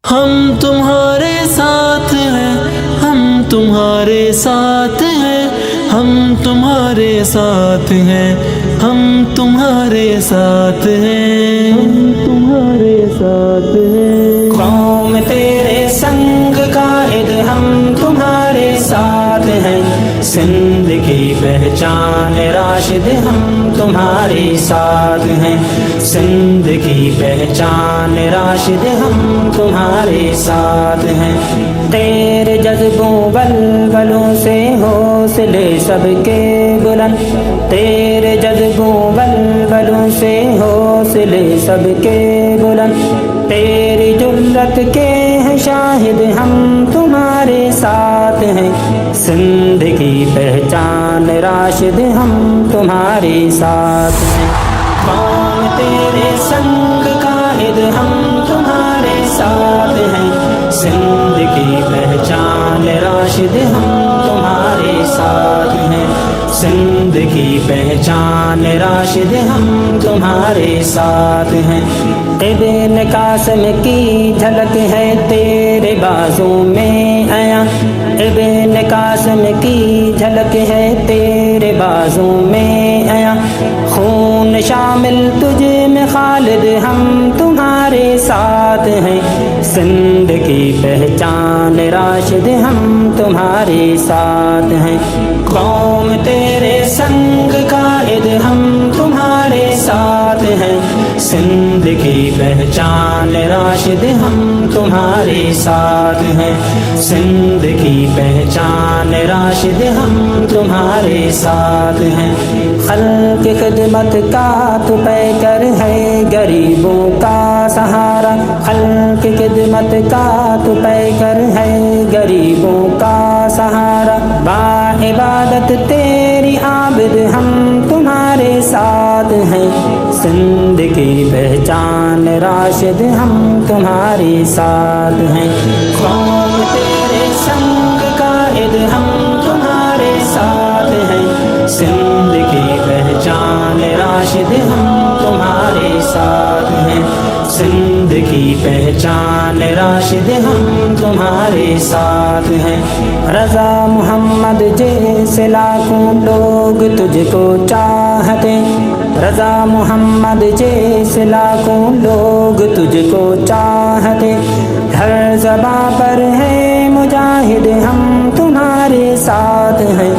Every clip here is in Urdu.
ہم تمہارے ساتھ ہیں، ہم تمہارے ساتھ ہیں، ہم تمہارے ساتھ ہیں، ہم تمہارے ساتھ ہیں، ہم تمہارے ساتھ ہیں۔ قوم تیرے سنگ قائد ہم تمہارے ساتھ ہیں، سندھ کی پہچان راشد ہم تمہارے ساتھ ہیں، سندھ کی پہچان راشد ہم تمہارے ساتھ ہیں۔ تیرے جذبوں ولولوں سے حوصلے سب کے بلند، تیرے جذبوں ولولوں سے حوصلے سب کے بلند، تیری جرت کے ہیں شاہد ہم تمہارے ساتھ ہیں، سندھ کی پہچان راشد ہم تمہارے ساتھ ہیں۔ قوم تیرے سنگ قائد ہم تمہارے ساتھ ہیں، سندھ کی پہچان راشد ہم تمہارے ساتھ ہیں، سندھ کی پہچان راشد ہم تمہارے ساتھ ہیں۔ ابن قاسم کی جھلک ہے تیرے بازوں میں عیاں، ابن قاسم کی جھلک ہے تیرے بازوں میں عیاں، خون شامل تجھ میں خالد ہم تمہارے ساتھ ہیں، سندھ کی پہچان راشد ہم تمہارے ساتھ ہیں۔ قوم تیرے سنگ قائد ہم تمہارے ساتھ ہیں، سندھ کی پہچان راشد ہم تمہارے ساتھ ہیں، سندھ کی پہچان راشد ہم تمہارے ساتھ ہیں۔ خلق خدمت کا تو پیکر ہے غریبوں کا سہارا، خلق خدمت کا تو پیکر ہے غریبوں کا سہارا، با عبادت تیری عابد ہم تمہارے ساتھ ہیں، سندھ کی پہچان راشد ہم تمہارے ساتھ ہیں۔ قوم تیرے سنگ قائد ہم تمہارے ساتھ ہیں، سندھ کی پہچان راشد ہم تمہارے ساتھ ہیں، سندھ کی پہچان راشد ہم تمہارے ساتھ ہیں۔ رضا محمد جیسے لاکھوں لوگ تجھ کو چاہتے، رضا محمد جیسے لاکھوں لوگ تجھ کو چاہتے، ہر زباں پر ہے مجاہد ہم تمہارے ساتھ ہیں،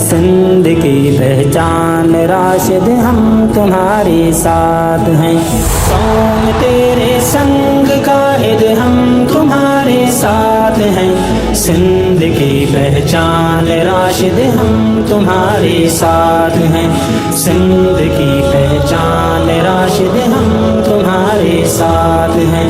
سندھ کی پہچان راشد ہم تمہارے ساتھ ہیں۔ قوم تیرے سنگ قائد ہم تمہارے ساتھ ہیں، سندھ کی پہچان راشد ہم تمہارے ساتھ ہیں، سندھ کی پہچان راشد ہم تمہارے ساتھ ہیں۔